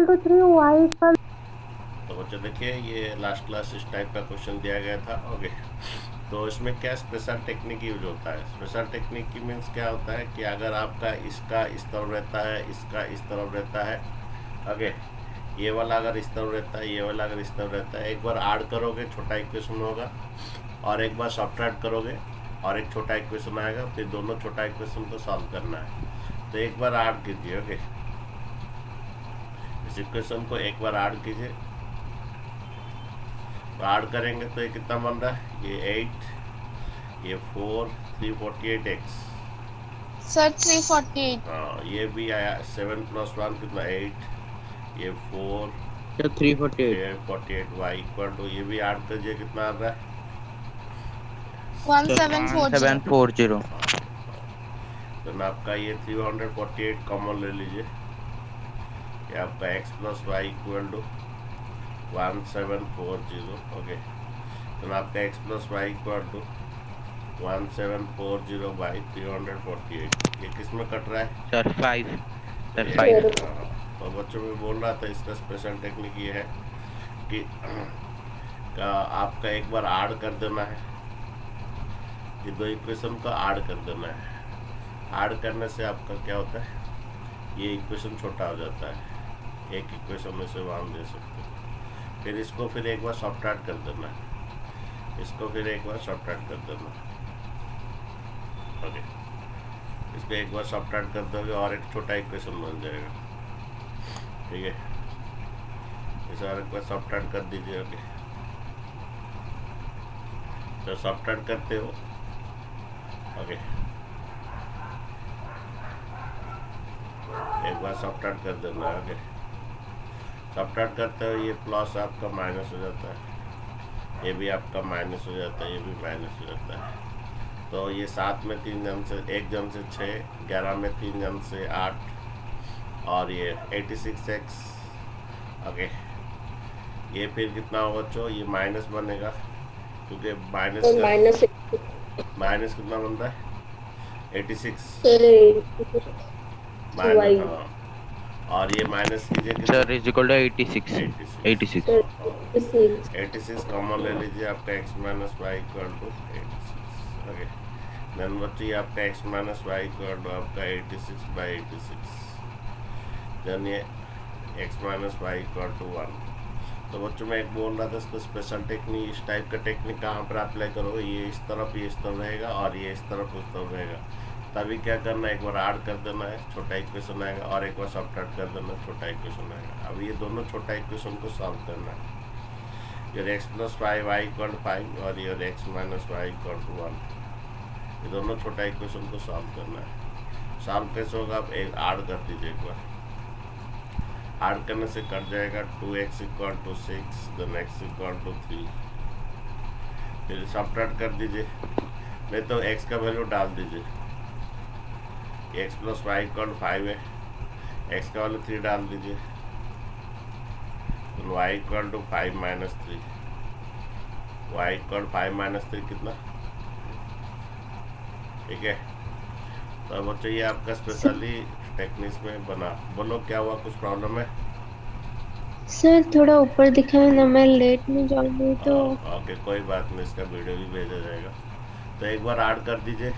Equal to 3, Y equal. तो बच्चों देखिए ये लास्ट क्लास इस टाइप का क्वेश्चन दिया गया था। ओके, तो इसमें क्या स्पेशल टेक्निक यूज होता है। स्पेशल टेक्निक की मीन्स क्या होता है कि अगर आपका इसका इस तरफ रहता है, इसका इस तरफ रहता है, ओके, ये वाला अगर इस तरफ रहता है, ये वाला अगर इस तरफ रहता है, एक बार ऐड करोगे छोटा इक्वेशन होगा, और एक बार सब्ट्रैक्ट करोगे और एक छोटा इक्वेशन आएगा, फिर दोनों छोटा इक्वेशन को सॉल्व करना है। तो एक बार ऐड कीजिए। ओके, इस इक्वेशन को एक बार ऐड कीजिए। तो ऐड करेंगे तो ये कितना बन रहा है, ये 8, ये 4, 348x। सर 348। हाँ, ये भी आया 7 + 1 कितना 8, ये 4, 348 48 y इक्वल टू, ये भी ऐड कीजिए, कितना आ रहा है 1740। 1740। तो ना आपका ये 348 कॉमन ले लीजिए, ये आपका x + y equal to 1740। Okay, तो ना आपका x + y इक्वल टू 1740/348। ये किस में कट रहा है सर 5। तो बच्चों में बोल रहा था इसका स्पेशल टेक्निक ये है कि आपका एक बार ऐड कर देना है, ये दो इक्वेशन को ऐड कर देना है। ऐड करने से आपका क्या होता है, ये इक्वेशन छोटा हो जाता है, एक इक्वेशन में से वन दे सकते हो। फिर इसको फिर एक बार सब्ट्रैक्ट कर देना है, इसको फिर एक बार सब्ट्रैक्ट कर देना है। ओके, इसको एक बार सब्ट्रैक्ट कर दोगे और एक छोटा इक्वेशन बन जाएगा। ठीक है, इसे और एक बार सब्ट्रैक्ट कर दीजिए। ओके, तो सब्ट्रैक्ट करते हो, ओके, एक बार सब्ट्रैक्ट कर देना है। ओके, सब्ट्रैक्ट करते हो, ये प्लस आपका माइनस हो जाता है, ये भी आपका माइनस हो जाता है, ये भी माइनस हो जाता है। तो ये 7 में 3 जन से 1 जन से 6, 11 में 3 जन से 8, और ये 86x। ओके, ये फिर कितना होगा बच्चों, ये माइनस बनेगा, क्योंकि माइनस कितना बनता है 86 माइनस। हाँ, और ये माइनस कीजिए sir is equal to 86 86 common ले लीजिए, आपका x - y equal to 86। Okay, then बच्चों ये आपका x - y इक्वल टू आपका 86/86, देन ये x - y इक्वल टू 1। तो बच्चों मैं एक बोल रहा था, इसको स्पेशल टेक्निक, इस टाइप का टेक्निक कहाँ पर अप्लाई करोगे, ये इस तरफ रहेगा और ये इस तरफ उस तरफ रहेगा। तभी क्या करना है, एक बार ऐड कर देना है, छोटा इक्वेशन आएगा, और एक बार सब्ट्रैक्ट कर देना, छोटा इक्वेशन आएगा। अब ये दोनों छोटा इक्वेशन को सॉल्व करना है, ये x + 5y इक्वल 5 और ये x - y इक्वल टू 1, ये दोनों छोटा इक्वेशन को सॉल्व करना है। सॉल्व कैसे होगा, आप एक ऐड कर दीजिए, एक बार ऐड करने से कट जाएगा 2x equal to 6, then x equal to 3, फिर सब्ट्रैक्ट कर दीजिए, नहीं तो x का वैल्यू डाल दीजिए, x + y इक्वल 5 है, x का वैल्यू 3 डाल दीजिए, तो y equal to 5 - 3, y equal 5 - 3 कितना, ठीक है। तो बच्चों ये आपका स्पेशली टेक्निक्स में बना। बोलो क्या हुआ, कुछ प्रॉब्लम है? सर थोड़ा ऊपर दिखाए ना, मैं लेट में जाऊंगी तो। ओके, कोई बात नहीं, इसका वीडियो भी भेजा जाएगा। तो एक बार ऐड कर दीजिए,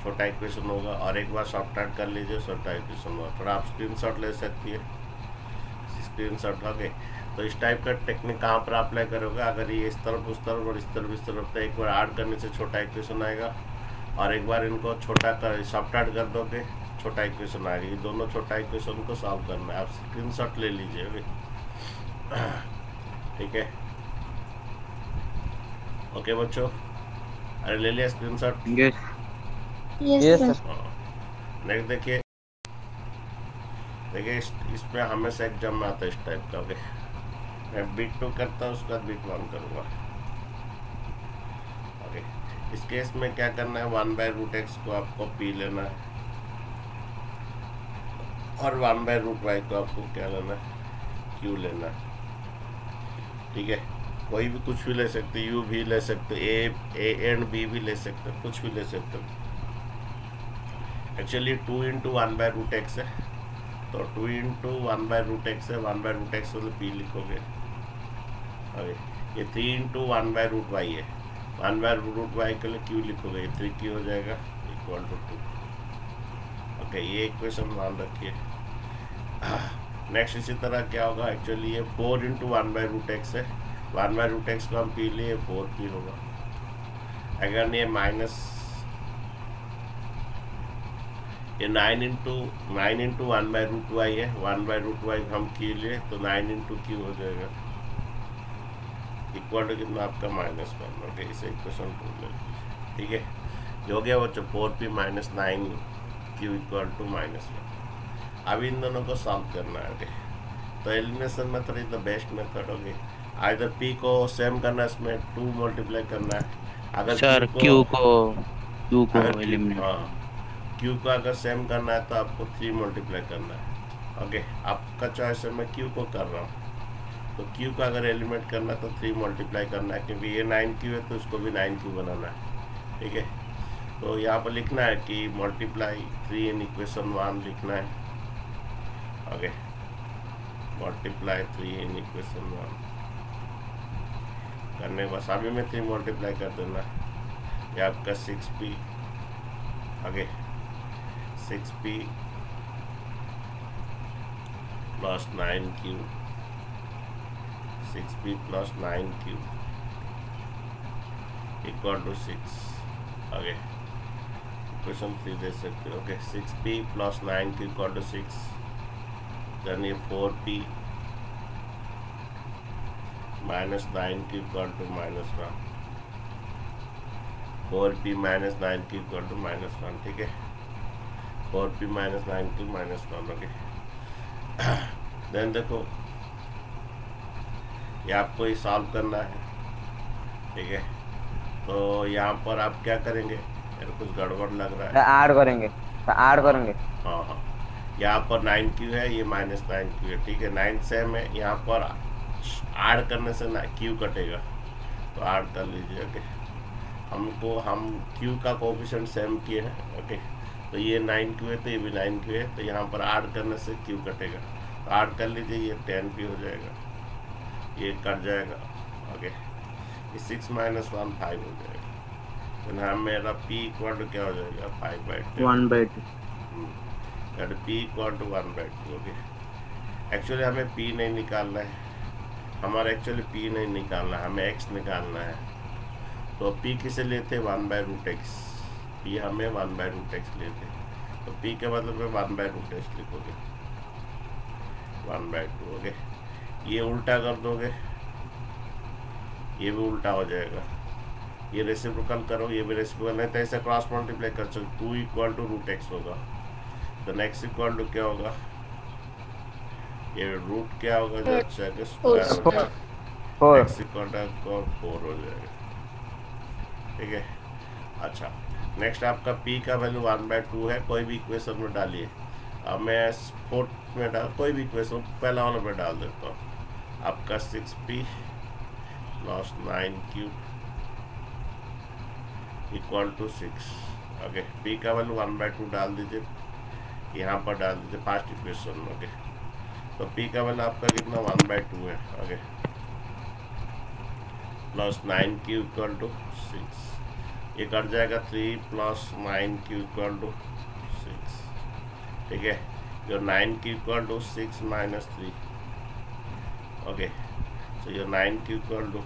छोटा इक्वेशन होगा, और एक बार सब्ट्रैक्ट कर लीजिए, छोटा इक्वेशन होगा। थोड़ा आप स्क्रीनशॉट ले सकती है, स्क्रीनशॉट। ओके, तो इस टाइप का टेक्निक कहाँ पर अप्लाई करोगे, अगर ये इस तरफ उस तरफ और इस तरफ इस तरफ, तो एक बार ऐड करने से छोटा इक्वेशन आएगा, और एक बार इनको छोटा कर सब्ट्रैक्ट कर दोगे, छोटा इक्वेशन आएगा। ये दोनों छोटा इक्वेशन को सॉल्व करना है, आप स्क्रीनशॉट ले लीजिए। ओके, ठीक है, ओके बच्चों, अरे ले लिया स्क्रीनशॉट? Yes sir. नेक्स्ट देखिए, इसमें हमेशा एग्जाम में आता है इस टाइप का। ओके, मैं बिट 2 करता हूँ, उसके बाद बिट 1 करूँगा। ओके, इस केस में क्या करना है, 1/√x को आपको p लेना है, और 1/√y को आपको क्या लेना है, q लेना है। ठीक है, कोई भी कुछ भी ले सकते, u भी ले सकते, a एंड b भी ले सकते, कुछ भी ले सकते। एक्चुअली 2 × 1/√x है, तो 2 इंटू 1/√x है, 1/√x मतलब p लिखोगे। अरे ये 3 इंटू 1/√y है, 1/√y के लिए q लिखोगे, ये 3q हो जाएगा इक्वल टू 2। ओके, ये इक्वेशन मान रखिए। नेक्स्ट इसी तरह क्या होगा, एक्चुअली ये 4 इंटू 1/√x है, 1/√x को हम पी लिए 4p होगा। अगर ये माइनस ये 9 इंटू 1/√y है, 1/√y हम की लिए तो 9 इंटू q हो जाएगा इक्वल टू कितना आपका -1। ओके, इसे इक्वेशन 2 ले लीजिए। ठीक है, जो हो गया वो 4p minus 9q equal to -1। अब इन दोनों को सॉल्व करना है। ओके, तो elimination method is the best method. Okay, either p को सेम करना है, इसमें 2 मल्टीप्लाई करना है। अगर सर q को अगर एलिमिनेट, q को अगर सेम करना है तो आपको 3 मल्टीप्लाई करना है। ओके, आपका चॉइस है, मैं q को कर रहा हूँ। तो q का अगर एलिमिनेट करना है तो 3 मल्टीप्लाई करना है, क्योंकि ये 9q है तो इसको भी 9q बनाना है। ठीक है, तो यहाँ पर लिखना है कि मल्टीप्लाई 3 इन इक्वेशन 1 लिखना है। ओके, मल्टीप्लाई 3 इन इक्वेशन 1 करने बस अभी में 3 मल्टीप्लाई कर देना। ये आपका 6p, आगे 6p plus 9q, 6p plus 9q equal to 6। आगे इक्वेशन 3 दे सकते हो। Okay, 6p plus 9q equal to 6, then ये 4p minus 9q equal to -1, 4p minus 9q equal to -1। ठीक है, 4p minus 9q -1। Okay, then देखो ये आपको ही सॉल्व करना है। ठीक है, तो यहाँ पर आप क्या करेंगे, यार कुछ गड़बड़ लग रहा है। ऐड करेंगे, ऐड करेंगे। हाँ हाँ, यहाँ पर 9q है, ये -9q है। ठीक है, 9 सेम है, यहाँ पर ऐड करने से ना q कटेगा, तो ऐड कर लीजिए। ओके, हम q का कोफिशिएंट सेम किए हैं। ओके, तो ये 9q है तो ये भी 9q है, तो यहाँ पर ऐड करने से q कटेगा, तो ऐड कर लीजिए, ये 10p हो जाएगा, ये कट जाएगा। ओके, ये 6 माइनस 1 5 हो जाएगा, तो यहाँ मेरा p इक्वल टू क्या हो जाएगा 5/2, 1/2। p equal to 1/2। Okay, actually हमें p नहीं निकालना है, हमारा एक्चुअली p नहीं निकालना है, हमें x निकालना है। तो p किसे लेते 1/√x, p हमें 1/√x लेते, तो p के मतलब में 1/√x लिखोगे 1/2। ओके, ये उल्टा कर दोगे, ये भी उल्टा हो जाएगा, ये रेसिप्रोकल करो, ये भी रेसिप्रोकल नहीं तो ऐसे क्रॉस मल्टीप्लाई कर सकते, 2 इक्वल टू √x होगा, तो नेक्स्ट इक्वल टू क्या होगा, ये रूट क्या होगा जो अच्छा के स्क्वायर हो जाएगा, 4 x इक्वल टू 4 हो जाएगा। ठीक है, अच्छा नेक्स्ट आपका p का वैल्यू 1/2 है, कोई भी इक्वेशन में डालिए। अब मैं 4th में डाल, कोई भी इक्वेशन पहला वाला में डाल देता हूँ। आपका 6p plus 9q equal to 6। Okay, p का वैल्यू 1/2 डाल दीजिए, यहाँ पर डाल दीजिए फर्स्ट इक्वेशन में। ओके, तो p का वैल्यू आपका कितना 1/2 है। Okay, plus 9q equal to 6, ये कट जाएगा 3 प्लस 9q इक्वल टू 6। ठीक है, your 9q equal to 6 minus 3। Okay, so your 9q equal to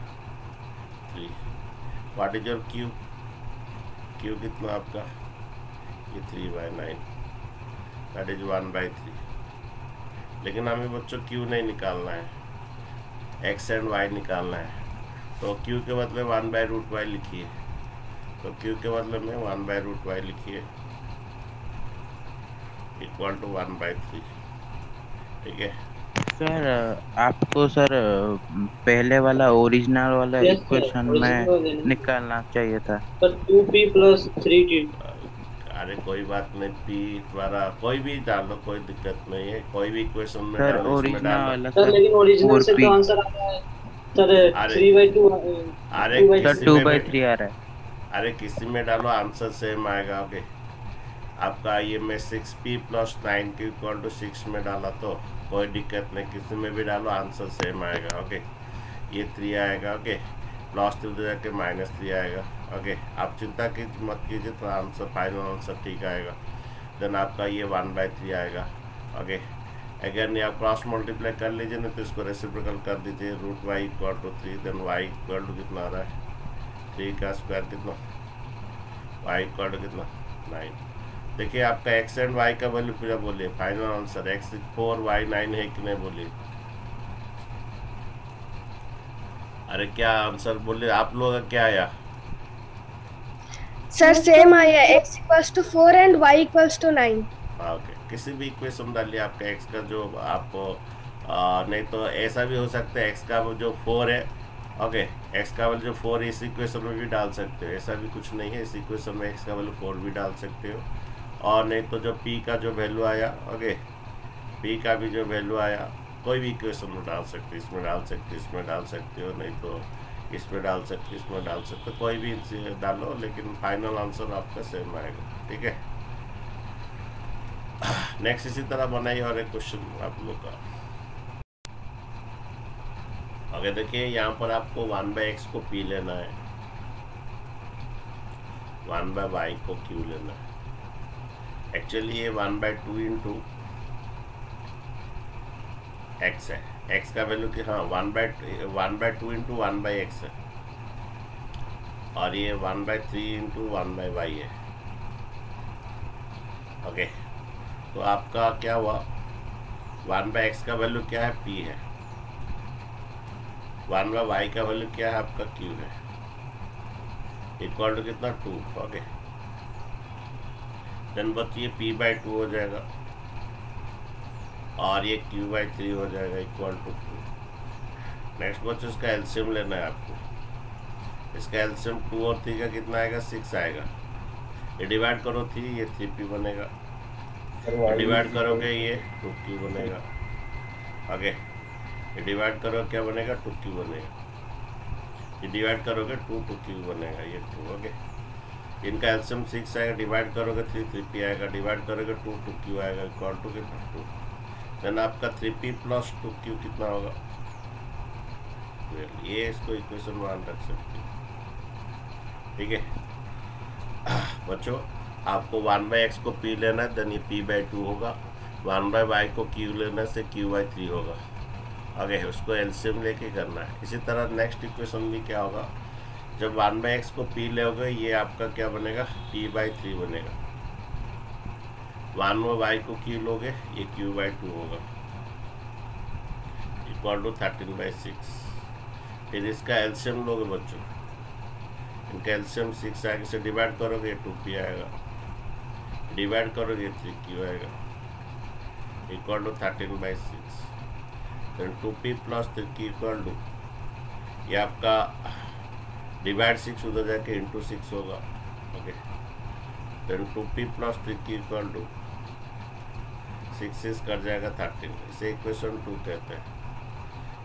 3। What is your q, q कितना आपका, ये 3/9, दैट इज 1/3। लेकिन हमें बच्चों q नहीं निकालना है, x एंड y निकालना है, तो q के बदले 1/√y लिखिए, तो q के बदले में 1/√y लिखिए इक्वल टू 1/3। ठीक है सर आपको सर पहले वाला ओरिजिनल वाला Yes, sir. इक्वेशन Original वाले में नहीं। निकालना चाहिए था। पर 2p प्लस 3t। अरे कोई बात नहीं, p द्वारा कोई भी डाल लो, कोई दिक्कत नहीं है, कोई भी इक्वेशन में सर डालो, इसमें ओरिजिनल डाल लो। वाला सर लेकिन ओरिजिनल से 4p, तो आंसर आता है सर अरे 3/2, अरे 2/3। सर किसी में 2/3 आ रहा है। अरे किसी में डालो आंसर सेम आएगा। ओके, आपका ये मैं 6p प्लस 9 के इक्वल टू 6 में डाला तो कोई दिक्कत नहीं, किसी में भी डालो आंसर सेम आएगा। ओके, ये 3 आएगा। ओके, प्लस 3 उधर जाके -3 आएगा। ओके, आप चिंता की मत कीजिए, तो आंसर फाइनल आंसर ठीक आएगा। देन आपका ये 1/3 आएगा। ओके, अगर नहीं आप क्रॉस मल्टीप्लाई कर लीजिए ना, तो इसको रेसिप्रोकल कर दीजिए, √y equal to 3, then y equal to कितना आ रहा है 3 का स्क्वायर कितना, y इक्वल टू कितना 9। देखिए आपका x एंड y का वैल्यू पूरा बोलिए, फाइनल आंसर x 4 y 9 है कि नहीं बोलिए। अरे क्या आंसर बोलिए, आप लोगों का क्या आया? सर सेम आया, x equals to 4 and y equals to 9। Okay, किसी भी इक्वेशन डालिए आपका x का जो आपको नहीं तो ऐसा भी हो सकता है x का जो 4 है। ओके, x का वैल्यू जो 4 है इस इक्वेशन में भी डाल सकते हो, ऐसा भी कुछ नहीं है, इस इक्वेशन में x का वैल्यू 4 भी डाल सकते हो। और नहीं तो जो p का जो वैल्यू आया, ओके, p का भी जो वैल्यू आया कोई भी इक्वेशन में डाल सकते हो, इसमें डाल सकते हो, इसमें डाल सकते हो, नहीं तो इसमें डाल सकते हो, इसमें डाल सकते हो, कोई भी डालो, लेकिन फाइनल आंसर आपका सेम आएगा। ठीक है, नेक्स्ट इसी तरह बनाइए और एक क्वेश्चन आप लोग का। अगर देखिए यहाँ पर आपको 1/x को p लेना है, 1/y को q लेना है। एक्चुअली ये 1/2 इंटू x है, x का वैल्यू कि हाँ 1/2 इंटू 1/x है, और ये 1/3 इंटू 1/y है। ओके, तो आपका क्या हुआ, 1/x का वैल्यू क्या है p है, 1/y का वैल्यू क्या है आपका q है, इक्वल टू कितना 2। ओके, देन बच्चे p/2 हो जाएगा और ये q/3 हो जाएगा इक्वल टू 2। नेक्स्ट बच्चों इसका एलसीएम लेना है आपको, इसका एलसीएम 2 और 3 का कितना आएगा 6 आएगा। ये डिवाइड करो 3, ये 3p बनेगा, डिवाइड करोगे ये 2q बनेगा। ओके, ये डिवाइड करो क्या बनेगा 2q बनेगा, ये डिवाइड करोगे 2q बनेगा, ये 2। ओके, इनका एलसीएम 6 आएगा, डिवाइड करोगे 3p आएगा, डिवाइड करोगे 2q आएगा, इक्वल टू कितना 2। देन आपका 3p प्लस 2q कितना होगा, ये इसको इक्वेशन 1 रख सकते हो। ठीक है बच्चों, आपको 1/x को p लेना है, देन ये p/2 होगा, 1/y को q लेना से q/3 होगा। आगे उसको एलसीएम लेके करना है। इसी तरह नेक्स्ट इक्वेशन भी क्या होगा, जब 1/x को p लोगे ये आपका क्या बनेगा p/3 बनेगा, 1/y को q लोगे ये q/2 होगा, इक्वल टू 13/6। फिर इसका एलसीएम लोगे बच्चों, इनका एलसीएम 6 आएगा, इसे डिवाइड करोगे 2p आएगा, डिवाइड करोगे 3q आएगा, equal to 13/6। Then 2p plus 3q equal to, ये आपका डिवाइड 6 उधर जाके इंटू 6 होगा। Okay, then 2p plus 3q equal to 6 कर जाएगा 13, इसे इक्वेशन 2 कहते हैं।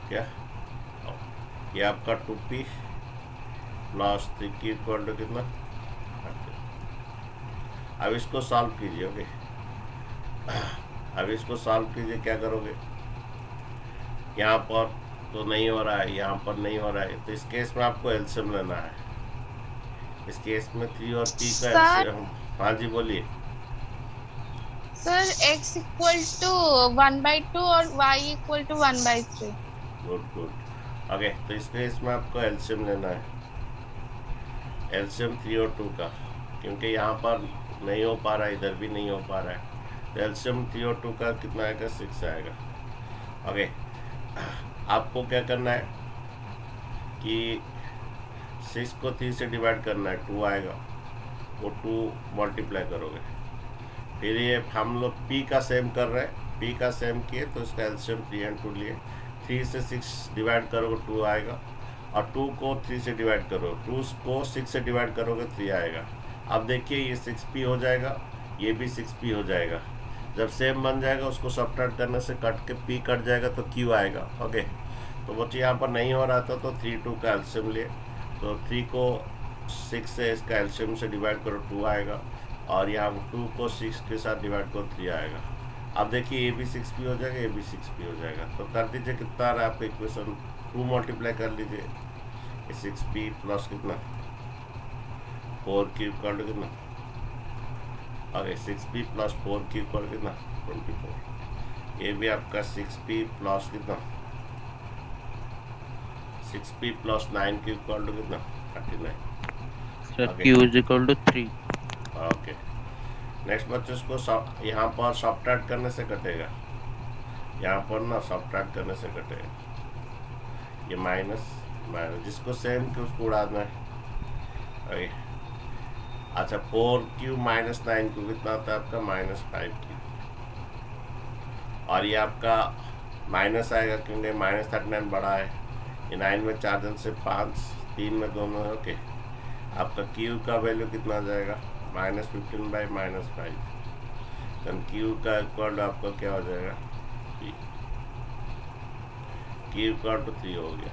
क्या ये आपका 2p plus 3q equal to कितना 13। अब इसको सॉल्व कीजिए। ओके, अब इसको सॉल्व कीजिए, क्या करोगे, यहाँ पर तो नहीं हो रहा है, यहाँ पर नहीं हो रहा है, तो इस केस में आपको एलसीएम लेना है। इस केस में 3 और p का एलसीएम। हाँ जी बोलिए सर। x इक्वल टू 1/2 और y equal to 1/3। Good good. Okay, तो इस केस में आपको एलसीएम लेना है, एलसीएम 3 और 2 का, क्योंकि यहाँ पर नहीं हो पा रहा है, इधर भी नहीं हो पा रहा है, तो एलसीएम 3 और 2 का कितना आएगा 6 आएगा। ओके, आपको क्या करना है कि 6 को 3 से डिवाइड करना है, 2 आएगा, वो 2 मल्टीप्लाई करोगे। फिर ये हम लोग p का सेम कर रहे हैं, p का सेम किए तो इसका एलसीएम 3 और 2 लिए, 3 से 6 डिवाइड करोगे 2 आएगा, और 2 को 3 से डिवाइड करो, 2 को 6 से डिवाइड करोगे 3 आएगा। अब देखिए ये 6p हो जाएगा, ये भी 6p हो जाएगा। जब सेम बन जाएगा उसको सब्ट्रैक्ट करने से कट के p कट जाएगा तो q आएगा। ओके, तो बच्चे यहाँ पर नहीं हो रहा था तो 3 2 का एलसीएम लिए, तो 3 को 6 से इसका एलसीएम से डिवाइड करो 2 आएगा, और यहाँ 2 को 6 के साथ डिवाइड करो 3 आएगा। अब देखिए ये भी 6 भी हो जाएगा, ये भी 6 भी हो जाएगा। तो कर दीजिए, कितना आ रहा है आपका इक्वेशन, 2 मल्टीप्लाई कर लीजिए। 6p प्लस कितना 4 क्यूब कर कितना, ओके 6p प्लस 4 क्यूब कर कितना 24। ये भी आपका 6p प्लस कितना 6p प्लस 9 क्यूब कर कितना 39। Sir q is equal to 3। Okay next बच्चों, इसको यहाँ पर सब्ट्रैक्ट करने से कटेगा, यहाँ पर ना सब्ट्रैक्ट करने से कटेगा। ये माइनस माइनस, जिसको सेम के उसको उड़ाना है। ओके अच्छा 4 क्यूब माइनस 9 क्यूब कितना आता है आपका -5 क्यूब। और ये आपका माइनस आएगा क्योंकि -39 बड़ा है। ये 9 में 4 जन से 5, 3 में दोनों। ओके आपका क्यू का वैल्यू कितना आ जाएगा -15 बाई -5। देन क्यू का इक्वल आपका क्या हो जाएगा, क्यू इक्वल टू 3 हो गया।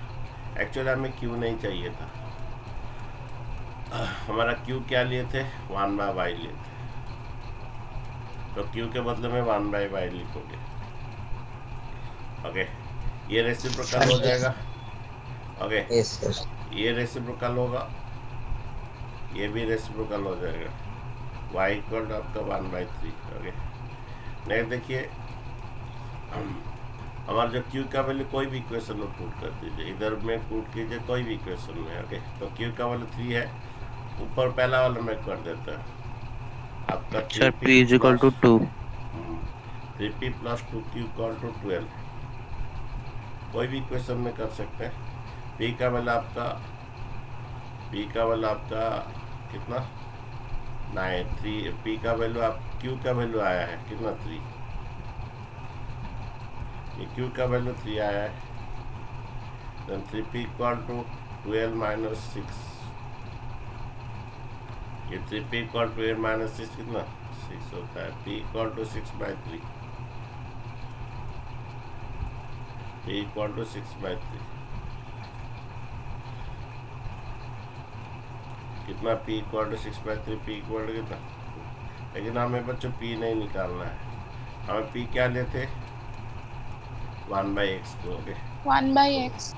एक्चुअली हमें क्यू नहीं चाहिए था, हमारा क्यू क्या लिए थे 1/y लिए थे, तो क्यू के बदले में 1/y लिखोगे। ओके ये रेसिप्रोकल हो जाएगा। ओके ये रेसिप्रोकल होगा, ये भी रेसिप्रोकल हो जाएगा। y इक्वल आपका 1/3। ओके नेक्स्ट देखिए, हमारा जो q का वैल्यू कोई भी इक्वेशन में पुट कर दीजिए, इधर में पुट कीजिए कोई भी इक्वेशन में। ओके तो q का वैल्यू 3 है, ऊपर पहला वाला में कर देता है आपका sir p is equal to 2। 3p plus 2q equal to 12। कोई भी इक्वेशन में कर सकते हैं। p का वैल्यू आपका कितना 9 3, p का वैल्यू आप q का वैल्यू आया है कितना 3, ये q का वैल्यू 3 आया है। Then 3p equal to 12 minus 6, ये 3p इक्वल टू 8 माइनस 6 कितना 6 होता है। p equal to 6/3, p equal to 6/3 कितना p equal to 6/3, p equal to कितना। लेकिन हमें बच्चों p नहीं निकालना है, हमें p क्या लेते 1/x को। Okay 1/x।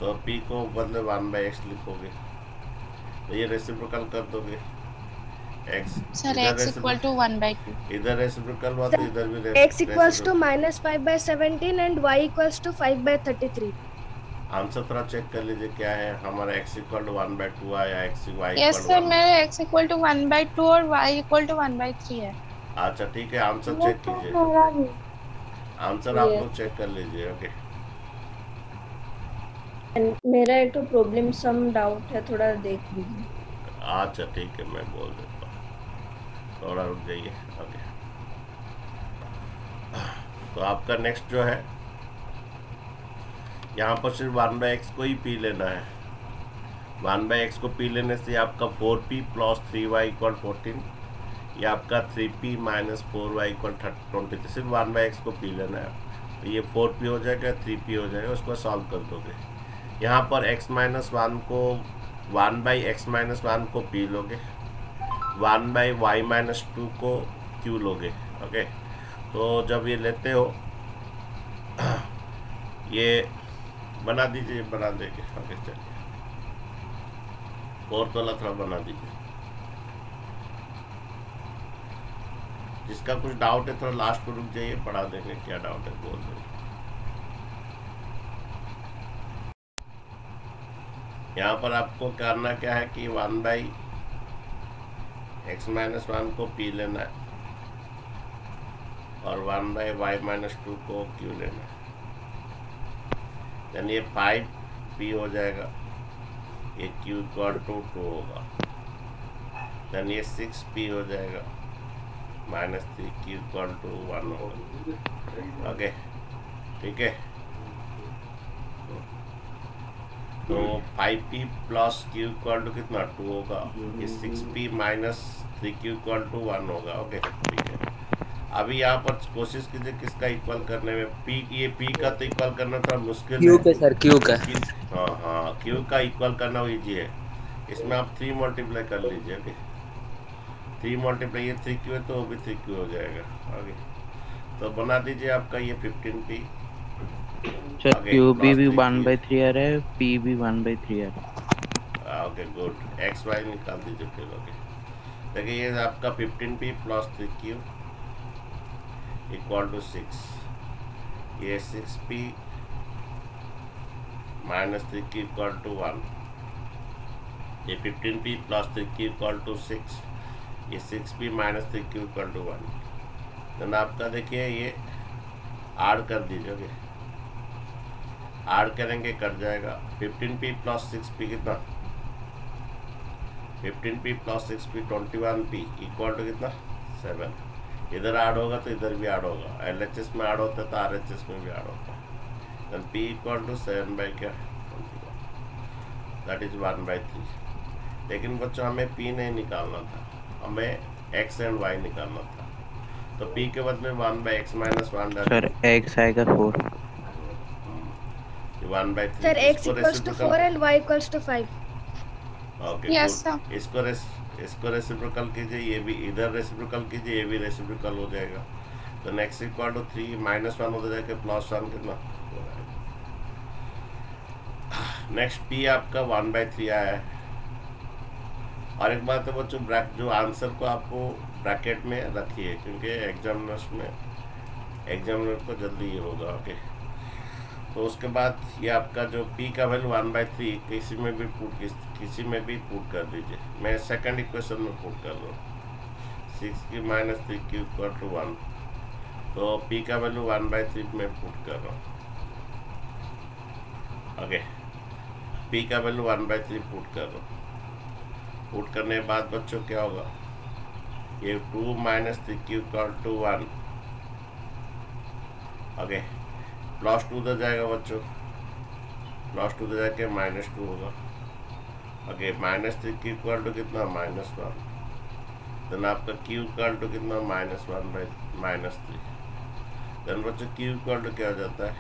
तो p को बदले 1/x लिखोगे, तो ये रेसिप्रोकल कर दोगे x sir x equal to 1/2। इधर रेसिप्रोकल हुआ तो इधर भी x equals to -5/17 and y equals to 5/33। Answer थोड़ा चेक कर लीजिए क्या है हमारा। x इक्वल टू 1/2 आया, x y yes equal sir मेरा x इक्वल टू 1/2 और y इक्वल टू 1/3 है। अच्छा ठीक है, आंसर चेक कीजिए, आंसर आप लोग चेक कर लीजिए। ओके मेरा एक तो प्रॉब्लम सम डाउट है, थोड़ा देख लीजिए। अच्छा ठीक है, मैं बोल देता हूँ, थोड़ा रुक जाइए। ओके तो आपका नेक्स्ट जो है, यहाँ पर सिर्फ 1/x को ही पी लेना है। 1/x को पी लेने से आपका 4p प्लस 3y इक्वल 14, ये आपका 3p माइनस 4y इक्वल 23। सिर्फ 1/x को पी लेना है, तो ये 4p हो जाएगा, 3p हो जाएगा, उसको सॉल्व कर दोगे। यहाँ पर x-1 को 1/x-1 को पी लोगे, 1/y-2 को q लोगे। ओके तो जब ये लेते हो ये बना दीजिए, बना देंगे। ओके चलिए और तो थोड़ा बना दीजिए। जिसका कुछ डाउट है थोड़ा लास्ट को रुक जाइए, पढ़ा देंगे, क्या डाउट है बोल देंगे। यहाँ पर आपको करना क्या है कि 1/x-1 को पी लेना है और 1/y-2 को q लेना है। यानी ये 5p हो जाएगा, ये q इक्वल टू 2 होगा। देन ये 6p हो जाएगा, -3 q इक्वल टू 1 होगा। ओके ठीक है, तो 5p plus q equal to कितना 2 होगा, ये 6p minus 3q equal to 1 होगा। ओके ठीक है, अभी यहाँ पर कोशिश कीजिए किसका इक्वल करने में। p ये p का तो इक्वल करना थोड़ा मुश्किल क्यू है। पे सर, क्यू का। हाँ q का इक्वल करना इजी है, इसमें आप 3 मल्टीप्लाई कर लीजिए। ओके 3 मल्टीप्लाई ये 3q है तो वो भी 3q हो जाएगा। ओके, तो बना दीजिए आपका ये 15p। सर क्यू भी प्लस 1/3 आ रहा है, पी भी 1/3 आ रहा है। ओके गुड, एक्स वाई निकाल दीजिए फिर। ओके, देखिए ये आपका 15p plus 3q equal to 6, ये 6p minus 3q equal to 1, ये 15p plus 3q equal to 6, ये 6p minus 3q equal to 1। Then आपका देखिए ये ऐड कर दीजिए। ओके, ऐड करेंगे कट जाएगा। 15p प्लस 6p कितना, 15p plus 6p 21p equal to कितना 7। इधर ऐड होगा तो इधर भी ऐड होगा, LHS में ऐड होता है तो RHS में भी ऐड होता है। then p equal to 7 by क्या 21, दैट इज 1/3। लेकिन बच्चों हमें p नहीं निकालना था, हमें x एंड y निकालना था। तो p के बदले 1/x माइनस 1 डाल सर x आएगा 4। 1/3। Sir, x equals to 4 and y equals to 5. Okay Yes, good, इसको रेसिप्रोकल कीजिए, ये भी इधर रेसिप्रोकल कीजिए, ये भी रेसिप्रोकल हो जाएगा। तो नेक्स्ट इक्वल टू 3 माइनस 1 हो जाएगा प्लस 1 कितना। नेक्स्ट p आपका 1/3 आया है। और एक बात है बच्चों, जो आंसर को आपको ब्रैकेट में रखिए, क्योंकि एग्जामिनर को जल्दी ये होगा। ओके, तो उसके बाद ये आपका जो p का वैल्यू 1/3 किसी में भी पुट कर दीजिए। मैं सेकंड इक्वेशन में पुट कर रहा हूँ, 6q minus 3q equal to 1। तो p का वैल्यू 1/3 में पुट कर रहा हूँ। ओके, p का वैल्यू 1/3 पुट कर रहा हूँ। पुट करने के बाद बच्चों क्या होगा, ये 2 minus 3q equal to 1। Okay, plus 2 उधर जाएगा बच्चों, प्लस 2 उधर जाके -2 होगा। Okay, minus 3q equal to कितना -1। देन आपका q इक्वल टू कितना -1/-3। देन बच्चों q इक्वल टू क्या हो जाता है,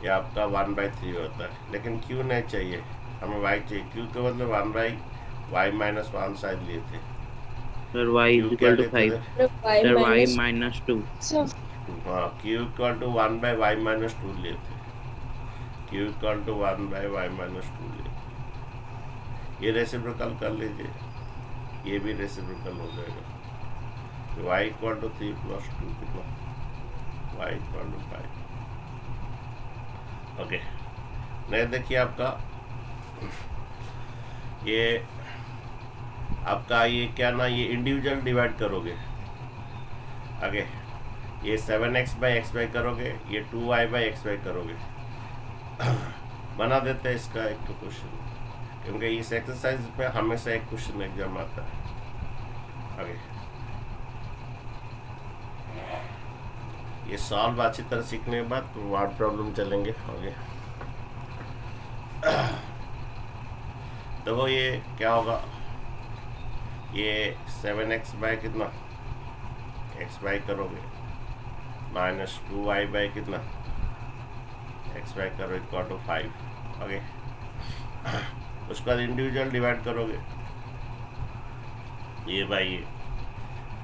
ये आपका 1/3 होता है। लेकिन q नहीं चाहिए, हमें y चाहिए। q के बदले 1/y-1 शायद लिए थे। Sir y equal to 5। Sir y -2। So, हाँ, q इक्वल टू 1/y-2 लिए थे। q इक्वल टू 1/y-2 लिए। ये रेसिप्रोकल कर लीजिए, ये भी रेसिप्रोकल हो जाएगा। y इक्वल टू 3 + 2 कितना, y इक्वल टू 5। ओके, नहीं देखिए आपका ये क्या ना, ये इंडिविजुअल डिवाइड करोगे। आगे ये 7x/xy करोगे, ये 2y/xy करोगे। बना देते हैं इसका एक क्वेश्चन, क्योंकि इस एक्सरसाइज पे हमेशा एक क्वेश्चन एग्जाम आता है। आगे ये सॉल्व अच्छी तरह सीखने के बाद तो वर्ड प्रॉब्लम चलेंगे आगे। देखो ये क्या होगा, ये 7x बाय कितना xy करोगे, -2y बाय कितना xy करो इक्वल टू 5। ओके, उसके बाद इंडिविजुअल डिवाइड करोगे ये बाय ये,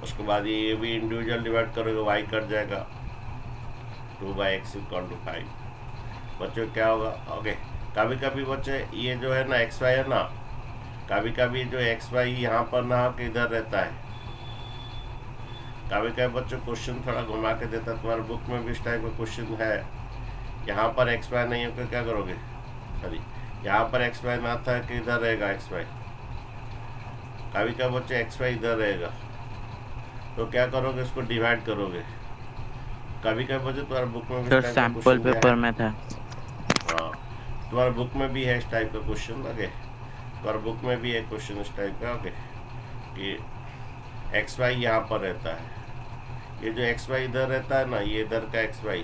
उसके बाद ये भी इंडिविजुअल डिवाइड करोगे, y कट जाएगा, 2/x इक्वल टू 5। बच्चों क्या होगा, ओके कभी कभी बच्चे ये जो है ना xy है ना, कभी कभी जो xy यहाँ पर ना के इधर रहता है। कभी कभी बच्चों क्वेश्चन थोड़ा घुमा के देता है, तुम्हारे बुक में भी इस टाइप का क्वेश्चन है। यहाँ पर xy नहीं होकर क्या करोगे, सॉरी यहाँ पर xy ना था कि इधर रहेगा xy। कभी कभी बच्चे xy इधर रहेगा, तो क्या करोगे, इसको डिवाइड करोगे। कभी कभी बच्चे तुम्हारे बुक में भी सैंपल पेपर में था। हाँ, तुम्हारे बुक में भी है इस टाइप का क्वेश्चन। ओके, तुम्हारे बुक में भी एक क्वेश्चन इस टाइप का। ओके, कि xy यहाँ पर रहता है, ये जो xy इधर रहता है ना, ये इधर का xy,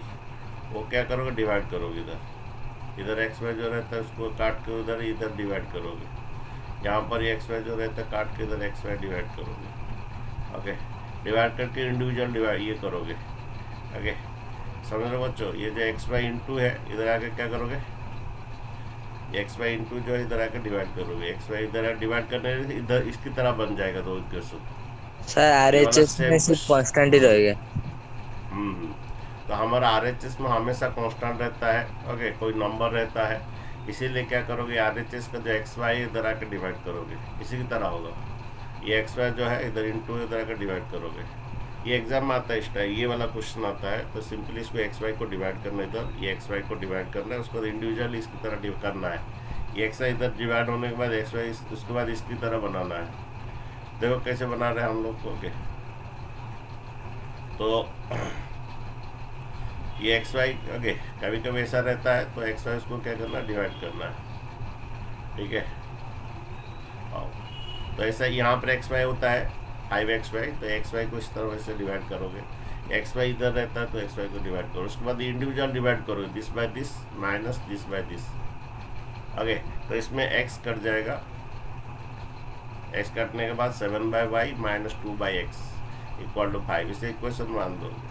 वो क्या करोगे, डिवाइड करोगे। इधर xy जो रहता है उसको काट के उधर इधर डिवाइड करोगे। यहाँ पर ये xy जो रहता है काट के इधर xy डिवाइड करोगे। ओके, डिवाइड करके इंडिविजुअल डिवाइड ये करोगे। ओके, समझ रहे बच्चों, ये जो xy इंटू है, इधर आके क्या करोगे, एक्स वाई इंटू जो है इधर आकर डिवाइड करोगे, एक्स वाई इधर डिवाइड करने से इधर इसकी तरह बन जाएगा दो इक्वेशन। सर आरएचएस में सिर्फ कांस्टेंट ही रहेगा। तो हमारा आरएचएस में हमेशा कांस्टेंट रहता है, ओके, कोई नंबर रहता है, इसीलिए क्या करोगे आरएचएस का जो एक्स वाई इधर आकर डिवाइड करोगे, इसी की तरह होगा। ये एक्स वाई जो है इधर इंटू इधर आकर डिवाइड करोगे। ये एग्जाम में आता है, इस टाइप ये वाला क्वेश्चन आता है, तो सिंपली इसको एक्स वाई को डिवाइड करना, इधर ये एक्स वाई को डिवाइड करना है, उसके बाद इंडिविजुअली इसकी तरह करना है। ये एक्स वाई इधर डिवाइड होने के बाद एक्स वाई उसके बाद इसकी तरह बनाना है। देखो कैसे बना रहे हैं हम लोग को, ओके। तो ये एक्स वाई, ओके, कभी कभी ऐसा रहता है, तो एक्स वाई उसको क्या करना है, डिवाइड करना है, ठीक है। तो ऐसा यहाँ पर एक्स वाई होता है 5xy, तो एक्स वाई को इस तरह से डिवाइड करोगे। एक्स वाई इधर रहता है तो एक्स वाई को डिवाइड करो, उसके बाद इंडिविजुअल डिवाइड करोगे, this by this minus this by this, okay. तो इसमें x कट जाएगा, x कटने के बाद 7/y minus 2/x equal to 5, इसे इक्वेशन मान दोगे।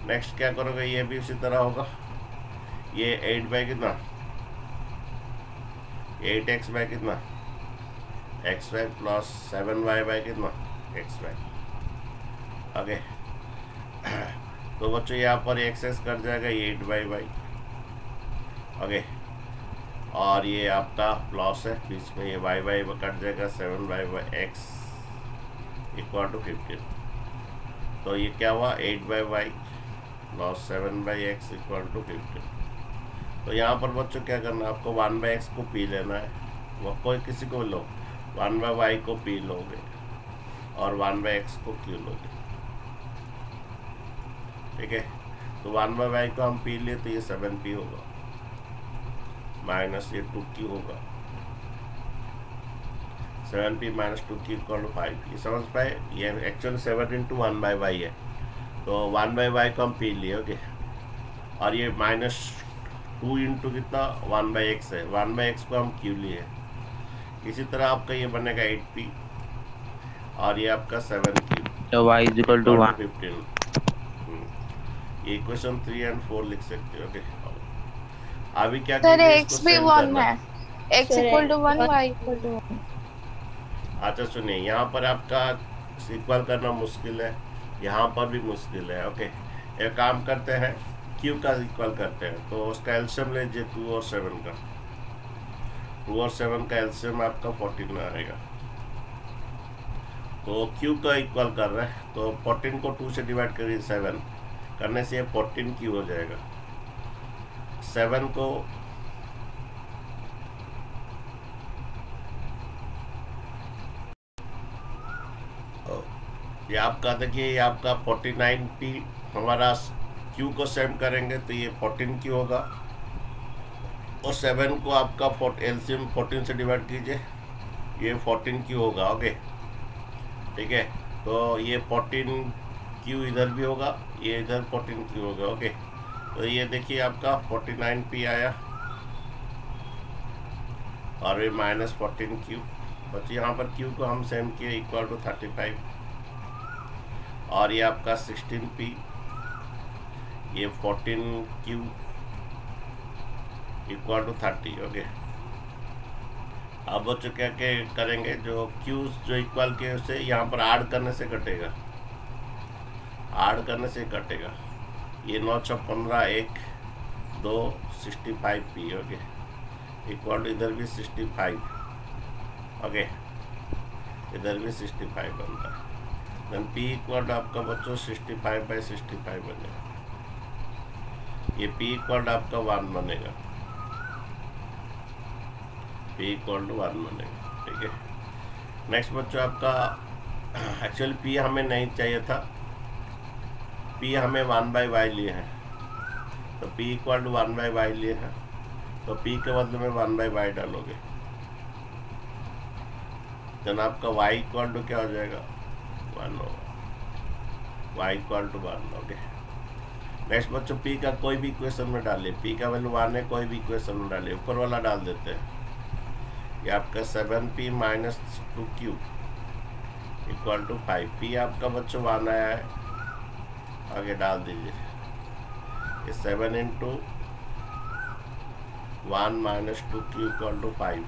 नेक्स्ट क्या करोगे, ये भी उसी तरह होगा, ये 8 कितना 8x कितना xy प्लस 7y कितना xy, ओके। तो बच्चों यहाँ पर एक्स कट जाएगा, ये 8y, ओके, और ये आपका प्लस है बीच में, ये y कट जाएगा 7y x इक्वल टू 15। तो ये क्या हुआ 8y plus 7x equal to 15। तो यहाँ पर बच्चों क्या करना है, आपको 1/x को पी लेना है, वो कोई किसी को लो, 1/y को पी लोगे और 1/x को क्यू लोगे, ठीक है। तो 1/y को हम पी लिए तो ये 7p होगा माइनस ये 2q होगा, 7p minus 2q equal to 5। ये समझ पाए, ये एक्चुअली 7 इंटू 1/y है, तो 1/y को हम पी लिए, ओके। और ये माइनस 2 इंटू कितना 1/x है, 1/x को हम क्यू लिए। इसी तरह आपका ये बनेगा 8p और ये आपका 7q, तो y इज इक्वल टू 15। ये इक्वेशन 3 और 4 लिख सकते हो, ओके। अभी क्या सर कीजिए, x इसको भी सेव 1 करना है, x equal to 1 y equal to 1। अच्छा सुनिए, यहाँ पर आपका इक्वल करना मुश्किल है, यहाँ पर भी मुश्किल है, ओके। एक काम करते हैं, q का इक्वल करते हैं, तो उसका एलसीएम ले लीजिए 2 और 7 का, 2 और 7 का एलसीएम आपका 14 आएगा। तो q का इक्वल कर रहे हैं, तो 14 को 2 से डिवाइड करिए 7 करने से ये 14q हो जाएगा। 7 को ये आपका देखिए, ये आपका 49p, हमारा q को सेम करेंगे तो ये 14q होगा, और 7 को आपका एलसीएम 14 से डिवाइड कीजिए, ये 14q होगा, ओके, ठीक है। तो ये 14q इधर भी होगा, ये इधर 14q होगा, ओके। तो ये देखिए आपका 49p आया और ये माइनस 14q, बस यहाँ पर q को हम सेम किए इक्वल टू 35, और ये आपका 16p, ये 14q इक्वल टू 30, ओके। अब बच्चों क्या क्या करेंगे, जो q जो इक्वल के उसे यहाँ पर ऐड करने से कटेगा, ऐड करने से कटेगा। ये 9 × 15 1 2 65p, ओके, इक्वल टू इधर भी 65, ओके, इधर भी 65 बनता है। देन p इक्वल टू आपका बच्चों 65/65 बनेगा, ये p इक्वल टू आपका 1 बनेगा, p इक्वल टू 1 बनेगा, ठीक है। नेक्स्ट बच्चों आपका एक्चुअली p हमें नहीं चाहिए था, p हमें 1/y लिए हैं, तो p इक्वल टू 1/y लिए हैं, तो p के बदले में 1/y डालोगे, देन आपका y इक्वल टू क्या हो जाएगा 1 होगा, y equal to 1, okay. Next बच्चों p का कोई भी इक्वेशन में डालिए, p का वैल्यू 1 है, कोई भी इक्वेशन में डालिए, ऊपर वाला डाल देते हैं, ये आपका 7p minus 2q equal to 5, p आपका बच्चों 1 आया है, आगे डाल दीजिए, ये 7 into 1 minus 2q equal to 5।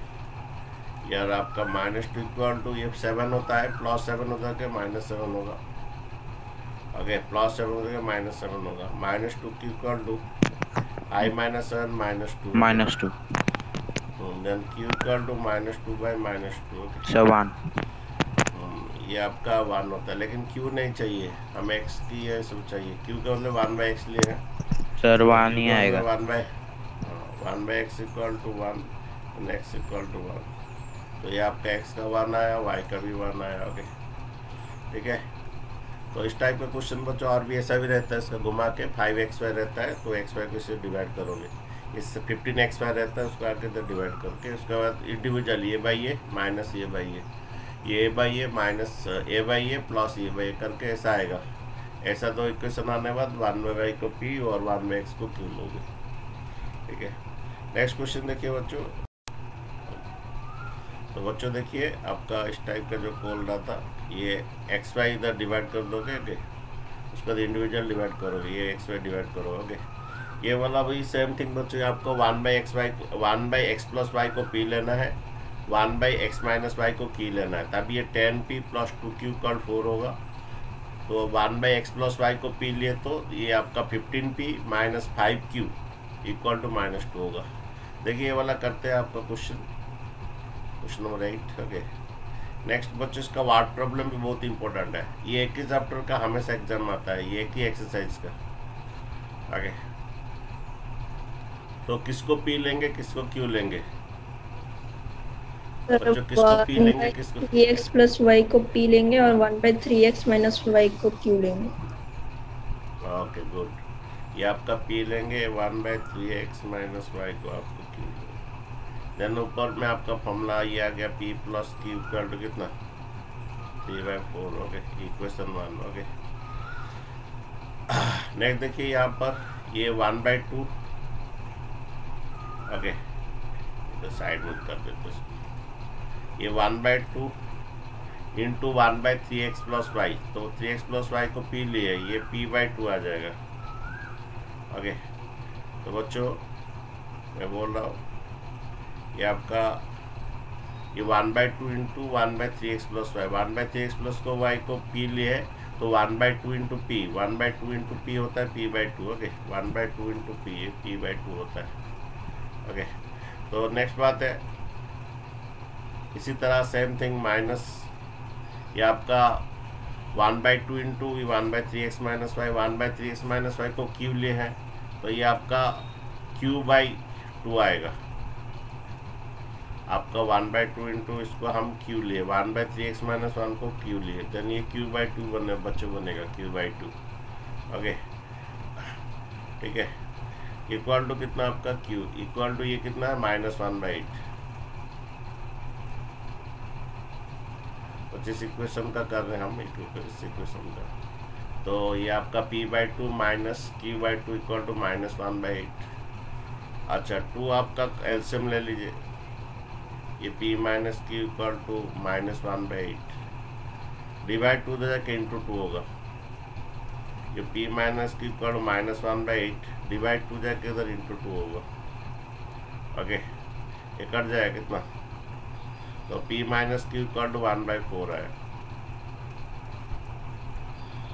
यार आपका -2 इक्वल टू ये 7 होता है, +7 होता है, -7 होगा। ओके, +7 होता है, -7 होगा। -2q equal to I -7 -2 -2 then q equal to -2 by -2। Okay, sir 1 ये आपका 1 होता है, लेकिन q नहीं चाहिए हमें, x की ये सब चाहिए। q का मतलब 1/x लिए हैं, सर तो 1 q ही का आएगा। मतलब 1/x equal to 1 and x equal to 1। तो ये आपका x का 1 आया, y का भी 1 आया। ओके, ठीक है। तो इस टाइप का क्वेश्चन बच्चों और भी ऐसा भी रहता है, इसका घुमा के 5xy रहता है, तो xy को इससे डिवाइड करोगे। इससे 15xy रहता है, उसको आके इधर डिवाइड करके उसके बाद इंडिविजुअल ये बाई ये माइनस ये बाई ये बाई ये माइनस ए बाई ये प्लस ये बाई करके ऐसा आएगा। ऐसा दो इक्वेशन आने के बाद 1/y को p और 1/x को q लोगे। ठीक है, नेक्स्ट क्वेश्चन देखिए बच्चों। तो बच्चों देखिए, आपका इस टाइप का जो कॉल रहा था, ये एक्स वाई इधर डिवाइड कर दोगे। ओके, उसके बाद इंडिविजुअल डिवाइड करोगे, ये एक्स वाई डिवाइड करोगे। ये वाला भी सेम थिंग बच्चों, आपको 1/x प्लस वाई को पी लेना है, 1/x माइनस वाई को की लेना है, तब ये 10p प्लस 2q कल 4 होगा। तो 1/x प्लस वाई को पी लिए तो ये आपका 15p minus 5q equal to -2 होगा। देखिए ये वाला करते हैं आपका क्वेश्चन नंबर 8। ओके, नेक्स्ट बच्चों, इसका वार्ड प्रॉब्लम भी बहुत इंपॉर्टेंट है। ये एक ही चैप्टर का हमेशा एग्जाम आता है, ये एक ही एक्सरसाइज का। आगे तो किसको पी लेंगे, किसको क्यों लेंगे बच्चों, किसको पी लेंगे, किसको 3x प्लस वाई को पी लेंगे और 1/3x माइनस वाई को क्यू लेंगे। ओके गुड, ये आपका पी लेंगे, 1/3x माइनस वाई को आपको क्यू लेंगे। देन ऊपर में आपका फॉर्मूला ये आ गया p plus q equal to कितना 3/4। Okay, equation 1। ओके, नेक्स्ट देखिए यहाँ पर ये 1/2। ओके, तो साइड में कर देते इसको। ये 1/2 इंटू 1/3x प्लस वाई, तो 3x प्लस वाई को पी लिए, ये p/2 आ जाएगा। ओके, तो बच्चों मैं बोल रहा हूँ, ये आपका ये 1/2 into 1/3x plus y, 1/3x plus को वाई को पी लिए है, तो 1/2 इंटू पी, 1/2 इंटू पी होता है p/2। ओके, 1/2 इंटू पी, ये p/2 होता है। ओके, तो नेक्स्ट बात है, इसी तरह सेम थिंग माइनस, ये आपका 1/2 into 1/3x minus y, 1/3x minus y को क्यू लिए है, तो ये आपका q/2 आएगा। आपका 1/2 इंटू इसको हम क्यू लिए, 1/3x माइनस 1 को क्यू लिए, देन ये q/2 बने बच्चों बनेगा q/2। ओके, ठीक है, इक्वल टू कितना आपका q इक्वल टू ये कितना है -1/8। जिस इक्वेशन का कर रहे हैं हम, इस इक्वेशन का, तो ये आपका p/2 minus q/2 equal to -1/8। अच्छा, 2 आपका एलसीएम ले लीजिए, ये p minus q equal to -1/8 divide 2 दे जाके इंटू 2 होगा। ये p minus q equal to -1/8 divide 2 जाके इधर इंटू 2 होगा। ओके, ये कट जाएगा कितना, तो p minus q equal to 1/4 आया।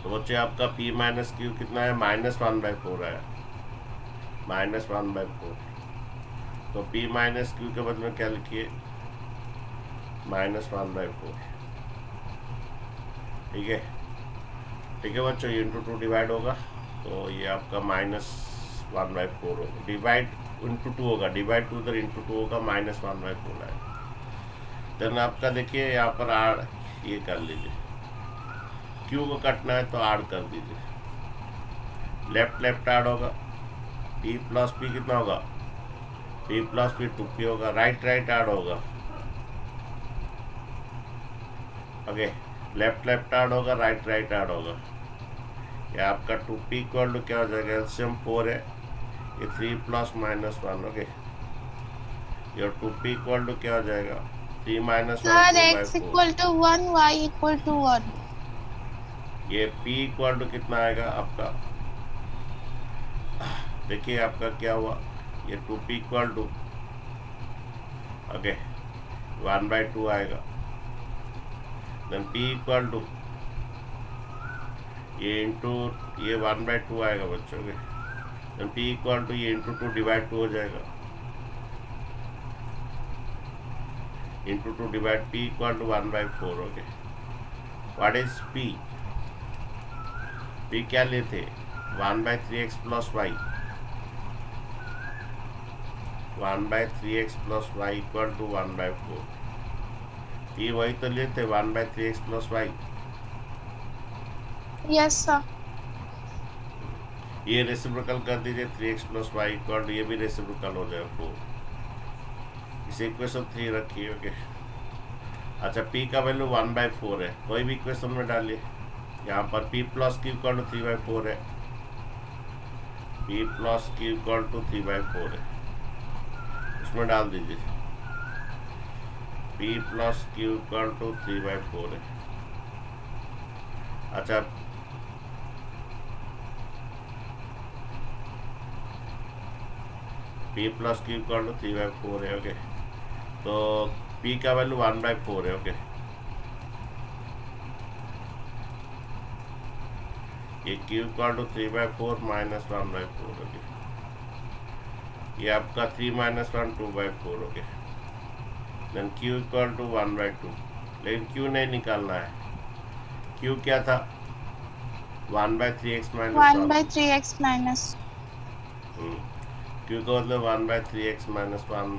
तो बच्चे आपका p माइनस q कितना है, -1/4 आया, -1/4। तो p माइनस q के बदले में क्या लिखिए, -1/4। ठीक है, ठीक है बच्चों, ये इंटू 2 डिवाइड होगा, तो ये आपका -1/4 होगा, डिवाइड इंटू 2 होगा, डिवाइड 2 इधर इंटू 2 होगा, -1/4 आएगा। देन आपका देखिए यहाँ पर आड़ ये कर लीजिए, क्यू को कटना है तो आड़ कर दीजिए, लेफ्ट लेफ्ट आड़ होगा, p प्लस p कितना होगा, p प्लस p 2p होगा, राइट राइट आड़ होगा। ओके, लेफ्ट लेफ्ट आड़ होगा, राइट राइट आड़ होगा। ये आपका 2p इक्वल टू क्या हो जाएगा, एलसीएम 4 है, ये 3 plus -1। Okay, your 2p equal to क्या हो जाएगा, 3 -1 sir x equal to 1, y equal to 1। ये p इक्वल टू कितना आएगा आपका, देखिए आपका क्या हुआ, ये 2p इक्वल टू ओके 1/2 आएगा। देन p इक्वल टू ये इंटू ये 1/2 आएगा बच्चों के। देन p इक्वल टू ये इंटू 2 डिवाइड 2 हो जाएगा, into 2 divide p equal to 1/4। Okay what is p? p क्या लेते 1/3x plus y, 1/3x plus y equal to 1/4। p वही तो लेते 1/3x plus y. Yes sir. ये रेसिप्रोकल कर दीजिए 3x plus y equal to ये भी रेसिप्रोकल हो जाएगा 4। इसे इक्वेशन 3 रखिए। ओके अच्छा p का वैल्यू 1/4 है, कोई भी इक्वेशन में डालिए। यहाँ पर p plus q equal to 3/4 है, p plus q equal to 3/4 है, इसमें डाल दीजिए p plus q equal to 3/4 है। अच्छा p plus q equal to 3/4 है। ओके तो p का वैल्यू 1/4 है। ओके ये q equal to 3/4 minus 1/4। Okay ये आपका 3 minus 1 2/4। Okay then q equal to 1/2, लेकिन q नहीं निकालना है। q क्या था 1/3x minus 1/3x minus q का मतलब 1/3x माइनस 1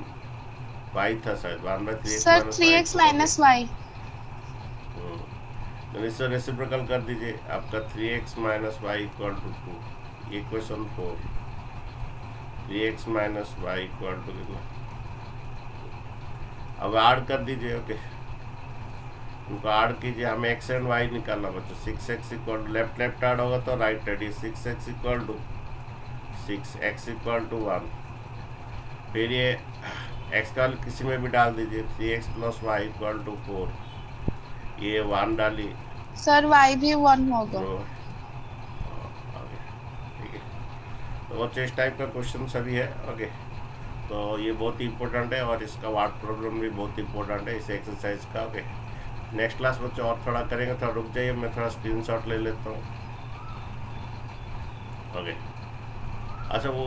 y था शायद 1/3x sir 3x minus y। तो इससे रेसिप्रोकल कर दीजिए आपका 3x minus y equal to 2। ये question 4 3x minus y equal to कितना, अब ऐड कर दीजिए। ओके उनको ऐड कीजिए, हमें x एंड y निकालना बच्चों। 6x equal to left left add होगा तो right ready 6x equal to 6x equal to 1। फिर ये x का किसी में भी डाल दीजिए 3x plus y equal to 4, ये 1 डालिए सर y भी 1 होगा। ठीक है तो वो इस टाइप का क्वेश्चन सभी है। ओके तो ये बहुत ही इंपॉर्टेंट है और इसका वर्ड प्रॉब्लम भी बहुत इंपॉर्टेंट है इस एक्सरसाइज का। ओके नेक्स्ट क्लास बच्चों और थोड़ा करेंगे, थोड़ा रुक जाइए, मैं थोड़ा स्क्रीनशॉट ले लेता हूँ। ओके अच्छा वो